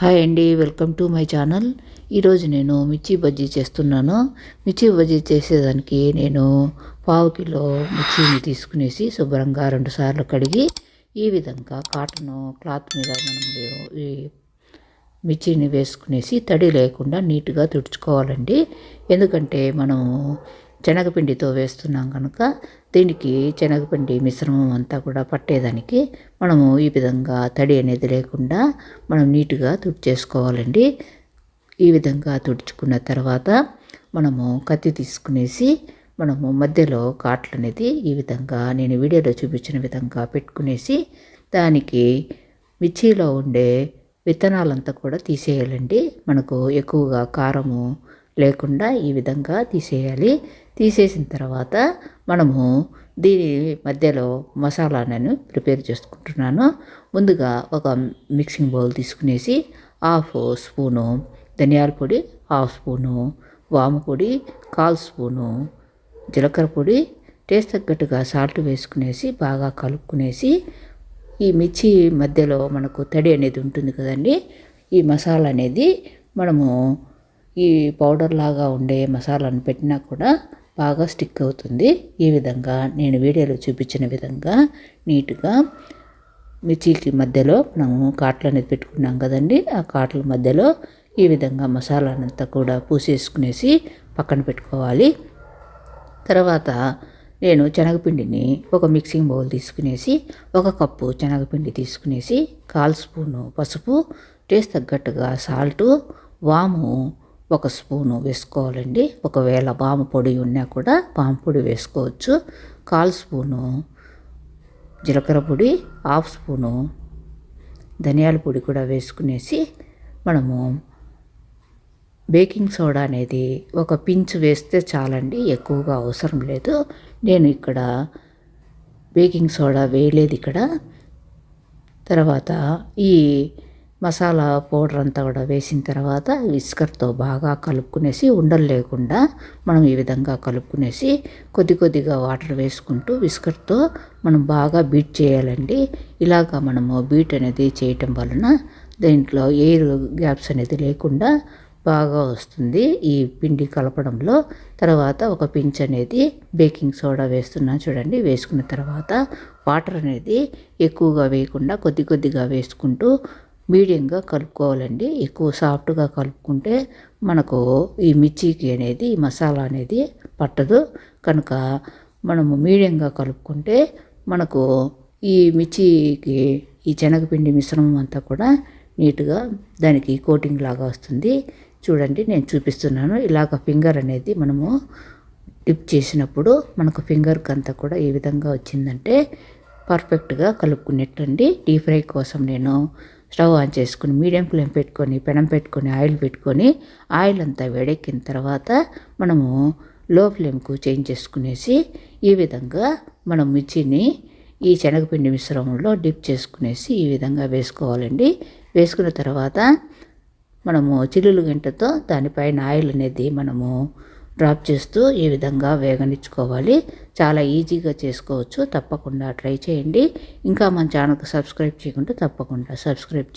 Hi అండి, welcome to my channel. ఈరోజు నేను మిర్చి బజ్జీ చేస్తున్నాను. మిర్చి బజ్జీ చేసేదానికి నేను పావు కిలో మిర్చిని తీసుకునేసి శుభ్రంగా 2 సార్లు కడిగి ఈ విధంగా కాటన్ క్లాత్ మీద మనం ఈ మిర్చిని వేసుకునేసి తడి లేకుండా నీట్గా తుడుచుకోవాలండి. ఎందుకంటే మనం శనగపిండితో వేస్తున్నాం కనుక దీనికి శనగపిండి మిశ్రమం అంతా కూడా పట్టేదానికి మనము ఈ విధంగా తడి అనేది లేకుండా మనం నీట్గా తుడిచేసుకోవాలండి. ఈ విధంగా తుడుచుకున్న తర్వాత మనము కత్తి తీసుకునేసి మనము మధ్యలో కాట్లు అనేది ఈ విధంగా నేను వీడియోలో చూపించిన విధంగా పెట్టుకునేసి దానికి మిర్చిలో ఉండే విత్తనాలంతా కూడా తీసేయాలండి. మనకు ఎక్కువగా కారము లేకుండా ఈ విధంగా తీసేయాలి. తీసేసిన తర్వాత మనము దీని మధ్యలో మసాలాను ప్రిపేర్ చేసుకుంటున్నాను. ముందుగా ఒక మిక్సింగ్ బౌల్ తీసుకునేసి 1/2 స్పూను ధనియాల పొడి, 1/2 స్పూను వాము పొడి, 1/4 స్పూను జీలకర్ర పొడి, టేస్ట్ తగ్గట్టుగా సాల్ట్ వేసుకునేసి బాగా కలుపుకునేసి ఈ మిర్చి మధ్యలో మనకు తడి అనేది ఉంటుంది కదండి. ఈ మసాలా అనేది మనము ఈ పౌడర్ లాగా ఉండే మసాలాను పెట్టినా కూడా బాగా స్టిక్ అవుతుంది. ఈ విధంగా నేను వీడియోలో చూపించిన విధంగా నీట్గా మిర్చికి మధ్యలో మనము కాట్లు అనేది పెట్టుకున్నాం కదండి. ఆ కాట్ల మధ్యలో ఈ విధంగా మసాలానంతా కూడా పూసేసుకునేసి పక్కన పెట్టుకోవాలి. తర్వాత నేను శనగపిండిని ఒక మిక్సింగ్ బౌల్ తీసుకునేసి 1 కప్పు శనగపిండి తీసుకునేసి 1/4 స్పూను పసుపు, టేస్ట్ తగ్గట్టుగా సాల్టు, వాము 1 స్పూను వేసుకోవాలండి. ఒకవేళ వాము పొడి ఉన్నా కూడా వాము పొడి వేసుకోవచ్చు. 1/4 స్పూను జీలకర్ర పొడి, 1/2 స్పూను ధనియాల పొడి కూడా వేసుకునేసి మనము బేకింగ్ సోడా అనేది ఒక పించ్ వేస్తే చాలండి, ఎక్కువగా అవసరం లేదు. నేను ఇక్కడ బేకింగ్ సోడా వేయలేదు ఇక్కడ. తర్వాత ఈ మసాలా పౌడర్ అంతా కూడా వేసిన తర్వాత విస్కర్తో బాగా కలుపుకునేసి ఉండలు లేకుండా మనం ఈ విధంగా కలుపుకునేసి కొద్దిగా వాటర్ వేసుకుంటూ విస్కర్తో మనం బాగా బీట్ చేయాలండి. ఇలాగా మనము బీట్ అనేది చేయటం వలన దీంట్లో ఎయిర్ గ్యాప్స్ అనేది లేకుండా బాగా వస్తుంది ఈ పిండి కలపడంలో. తర్వాత ఒక పించ్ అనేది బేకింగ్ సోడా వేస్తున్నా చూడండి. వేసుకున్న తర్వాత వాటర్ అనేది ఎక్కువగా వేయకుండా కొద్దిగా వేసుకుంటూ మీడియంగా కలుపుకోవాలండి. ఎక్కువ సాఫ్ట్గా కలుపుకుంటే మనకు ఈ మిర్చికి అనేది ఈ మసాలా అనేది పట్టదు. కనుక మనము మీడియంగా కలుపుకుంటే మనకు ఈ మిర్చికి ఈ శనగపిండి మిశ్రమం అంతా కూడా నీట్గా దానికి కోటింగ్ లాగా వస్తుంది. చూడండి, నేను చూపిస్తున్నాను. ఇలాగ ఫింగర్ అనేది మనము డిప్ చేసినప్పుడు మనకు ఫింగర్కి అంతా కూడా ఈ విధంగా వచ్చిందంటే పర్ఫెక్ట్గా కలుపుకునేటండి. డీప్ ఫ్రై కోసం నేను స్టవ్ ఆన్ చేసుకుని మీడియం ఫ్లేమ్ పెట్టుకొని పెనం పెట్టుకొని ఆయిల్ పెట్టుకొని ఆయిల్ అంతా వేడెక్కిన తర్వాత మనము లో ఫ్లేమ్కు చేంజ్ చేసుకునేసి ఈ విధంగా మనం మిర్చిని ఈ శనగపిండి మిశ్రమంలో డిప్ చేసుకునేసి ఈ విధంగా వేసుకోవాలండి. వేసుకున్న తర్వాత మనము చిల్లులు గంటతో దానిపైన ఆయిల్ అనేది మనము డ్రాప్ చేస్తూ ఈ విధంగా వేగనిచ్చుకోవాలి. చాలా ఈజీగా చేసుకోవచ్చు. తప్పకుండా ట్రై చేయండి. ఇంకా మన ఛానల్కి సబ్స్క్రైబ్ చేయకుంటే తప్పకుండా సబ్స్క్రైబ్